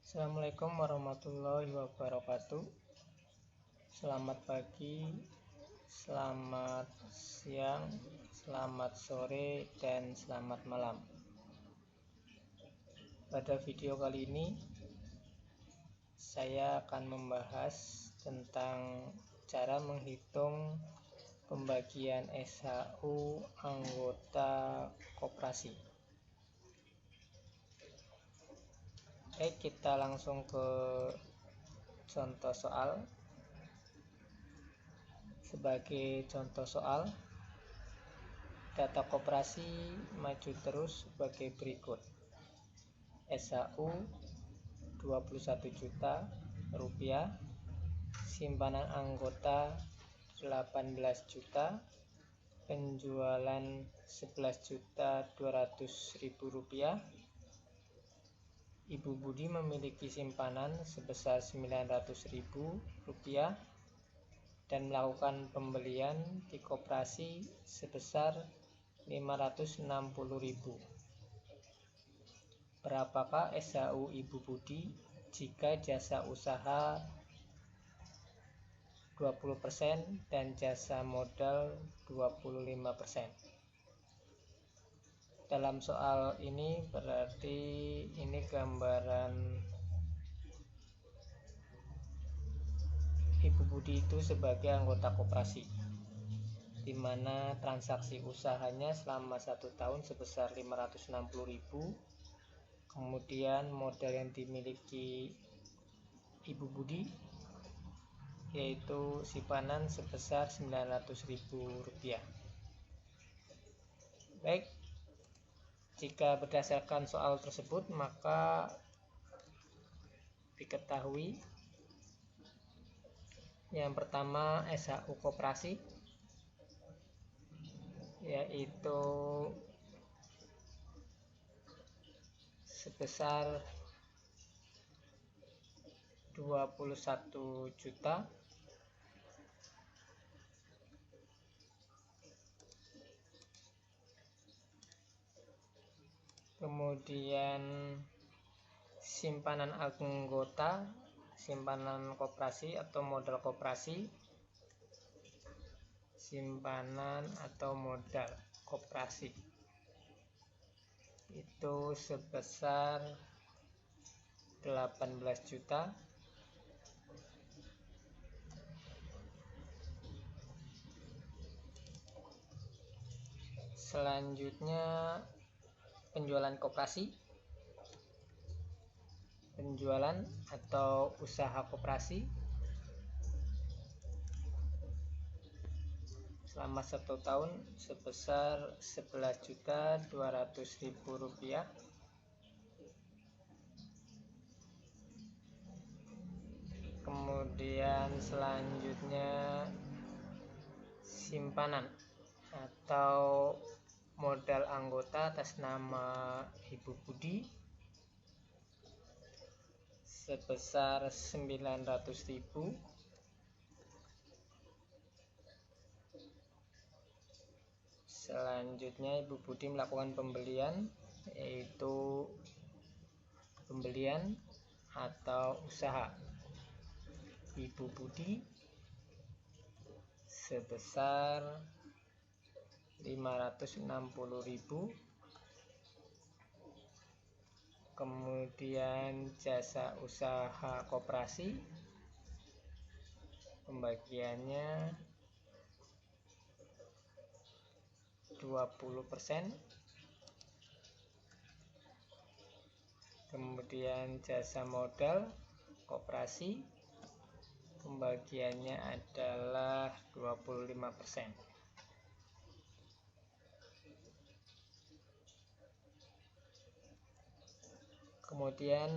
Assalamualaikum warahmatullahi wabarakatuh. Selamat pagi, selamat siang, selamat sore, dan selamat malam. Pada video kali ini saya akan membahas tentang cara menghitung pembagian SHU anggota koperasi. Oke, kita langsung ke contoh soal. Sebagai contoh soal, data koperasi maju terus sebagai berikut. SHU 21 juta rupiah, simpanan anggota 18 juta, penjualan 11.200.000 rupiah. Ibu Budi memiliki simpanan sebesar 900.000 rupiah dan melakukan pembelian di koperasi sebesar 560.000. Berapakah SHU Ibu Budi jika jasa usaha 20% dan jasa modal 25%? Dalam soal ini berarti ini gambaran Ibu Budi itu sebagai anggota koperasi, di mana transaksi usahanya selama 1 tahun sebesar 560.000. Kemudian modal yang dimiliki Ibu Budi yaitu simpanan sebesar 900.000 rupiah. Baik, jika berdasarkan soal tersebut, maka diketahui yang pertama SHU koperasi yaitu sebesar 21 juta. Kemudian simpanan anggota, simpanan koperasi atau modal koperasi, simpanan atau modal koperasi itu sebesar 18 juta. Selanjutnya penjualan koperasi, penjualan atau usaha koperasi selama 1 tahun sebesar 11.200.000 rupiah. Kemudian selanjutnya simpanan atau modal anggota atas nama Ibu Budi sebesar 900.000. Selanjutnya Ibu Budi melakukan pembelian, yaitu pembelian atau usaha Ibu Budi sebesar 560.000. Kemudian jasa usaha koperasi pembagiannya 20%. Kemudian jasa modal koperasi pembagiannya adalah 25%. Kemudian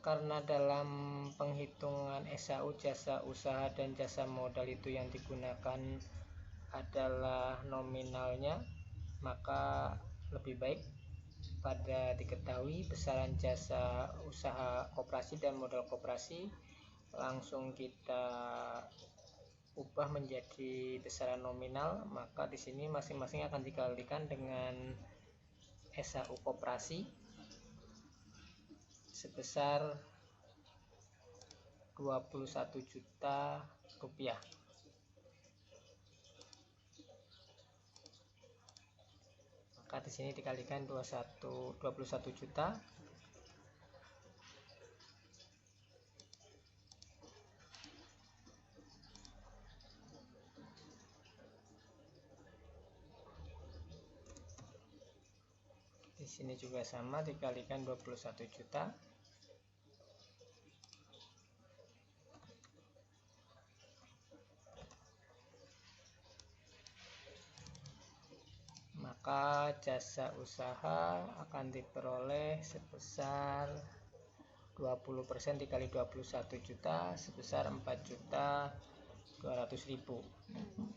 karena dalam penghitungan SHU jasa usaha dan jasa modal itu yang digunakan adalah nominalnya, maka lebih baik pada diketahui besaran jasa usaha koperasi dan modal koperasi langsung kita ubah menjadi besaran nominal. Maka di sini masing-masing akan dikalikan dengan SHU koperasi sebesar 21 juta rupiah. Maka di sini dikalikan 21 juta di sini juga sama, dikalikan 21 juta. Maka jasa usaha akan diperoleh sebesar 20% dikali 21 juta sebesar 4.200.000.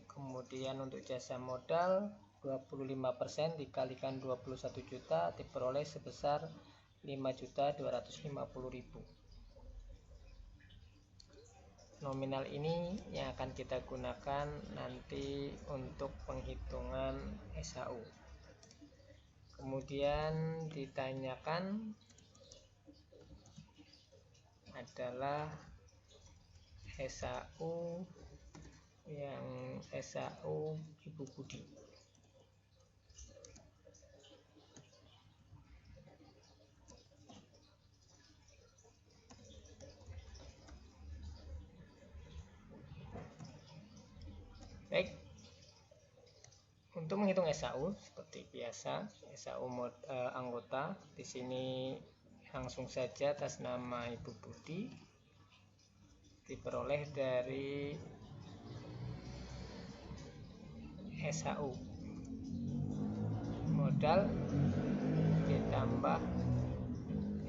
Kemudian untuk jasa modal 25% dikalikan 21 juta diperoleh sebesar 5.250.000. Nominal ini yang akan kita gunakan nanti untuk penghitungan SHU. Kemudian ditanyakan adalah SHU yang SHU Ibu Budi. Baik, untuk menghitung SHU seperti biasa, SHU anggota di sini langsung saja atas nama Ibu Budi diperoleh dari SHU modal ditambah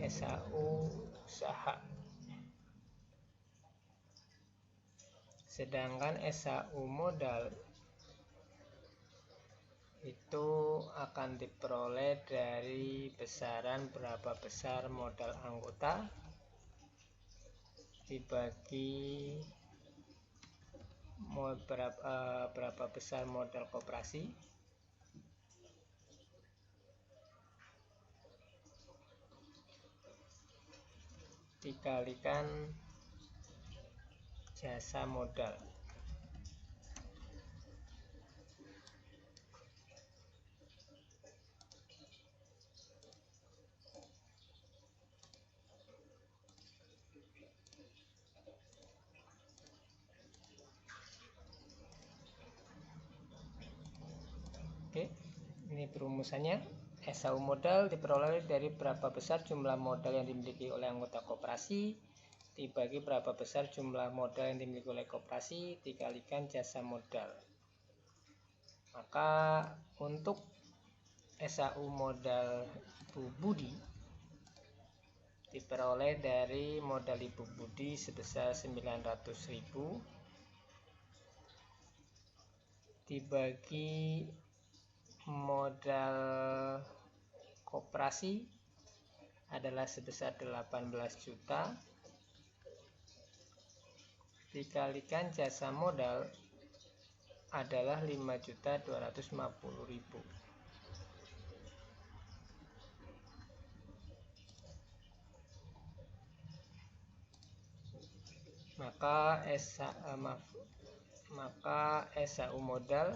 SHU usaha. Sedangkan SHU modal itu akan diperoleh dari besaran berapa besar modal anggota dibagi berapa besar modal koperasi dikalikan jasa modal. Oke, ini perumusannya. SHU modal diperoleh dari berapa besar jumlah modal yang dimiliki oleh anggota koperasi dibagi berapa besar jumlah modal yang dimiliki oleh koperasi dikalikan jasa modal. Maka untuk SHU modal Ibu Budi diperoleh dari modal Ibu Budi sebesar 900.000 dibagi modal koperasi adalah sebesar 18 juta dikalikan jasa modal adalah 5.250.000. Maka SHU modal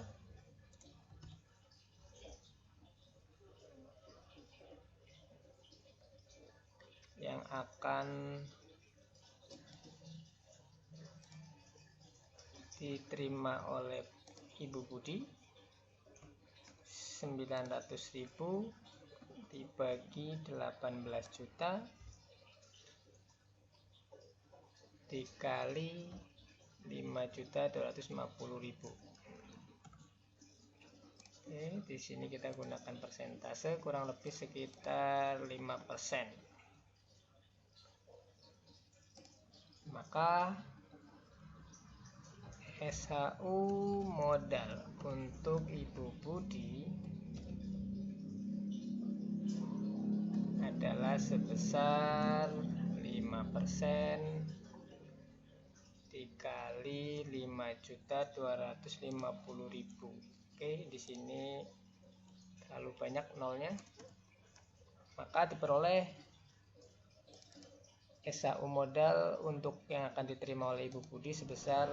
yang akan diterima oleh Ibu Budi 900.000 dibagi 18 juta dikali 5.250.000. Oke, di sini kita gunakan persentase kurang lebih sekitar 5%. Maka SHU modal untuk Ibu Budi adalah sebesar 5% dikali 5.250.000. Oke, di sini terlalu banyak nolnya. Maka diperoleh SHU modal untuk yang akan diterima oleh Ibu Budi sebesar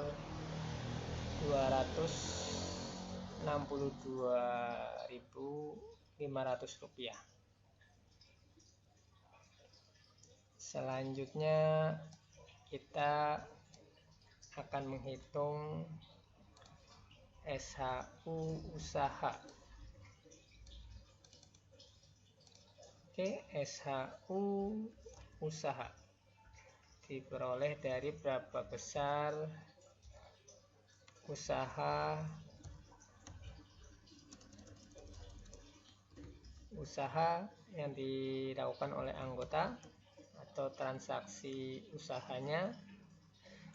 Rp262.500. Selanjutnya kita akan menghitung SHU usaha. Oke, SHU usaha diperoleh dari berapa besar usaha yang dilakukan oleh anggota atau transaksi usahanya,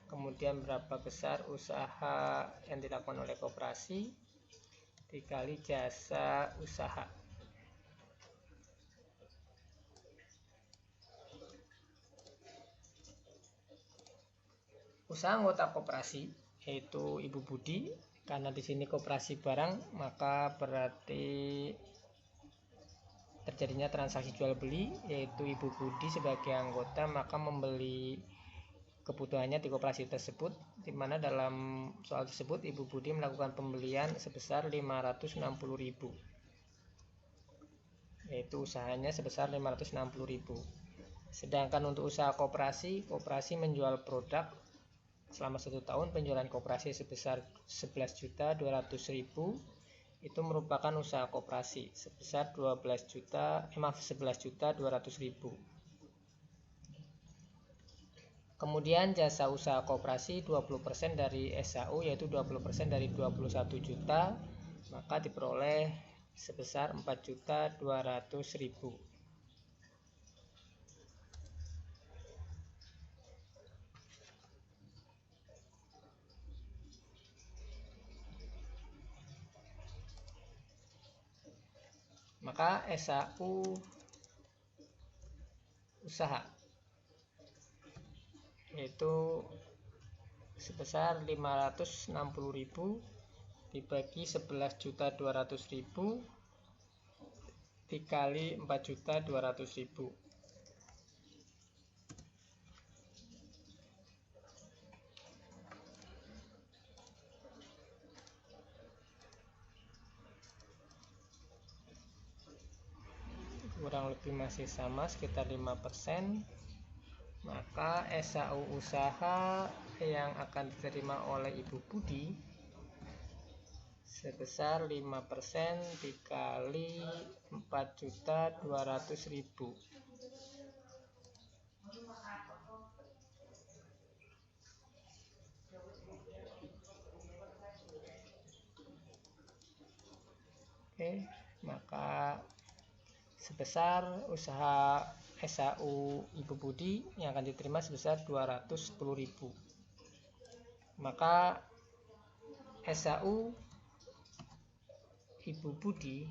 kemudian berapa besar usaha yang dilakukan oleh koperasi dikali jasa usaha. Usaha anggota koperasi yaitu Ibu Budi, karena di sini koperasi barang maka berarti terjadinya transaksi jual beli, yaitu Ibu Budi sebagai anggota maka membeli kebutuhannya di koperasi tersebut, di mana dalam soal tersebut Ibu Budi melakukan pembelian sebesar 560.000, yaitu usahanya sebesar 560.000. Sedangkan untuk usaha koperasi menjual produk selama 1 tahun, penjualan koperasi sebesar 11.200.000, itu merupakan usaha koperasi sebesar 11.200.000. Kemudian jasa usaha koperasi 20% dari SHU, yaitu 20% dari 21 juta, maka diperoleh sebesar 4.200.000. Maka SHU usaha yaitu sebesar 560.000 dibagi 11.200.000 dikali 4.200.000. Kurang lebih masih sama, sekitar 5%. Maka SHU usaha yang akan diterima oleh Ibu Budi sebesar 5% dikali 4.200.000. Oke, maka sebesar usaha SHU Ibu Budi yang akan diterima sebesar 210.000. Maka SHU Ibu Budi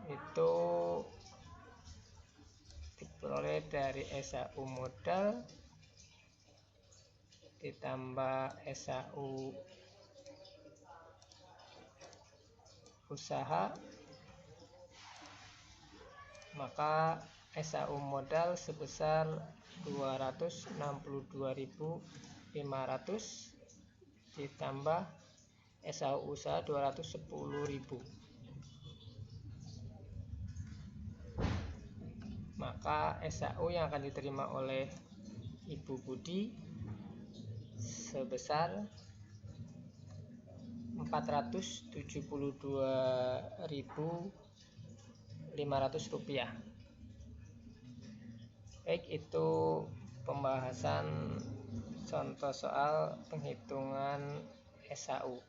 itu diperoleh dari SHU modal ditambah SHU usaha, maka SHU modal sebesar 262.500 ditambah SHU usaha 210.000, maka SHU yang akan diterima oleh Ibu Budi sebesar 472.500 rupiah. Baik, itu pembahasan contoh soal penghitungan SHU.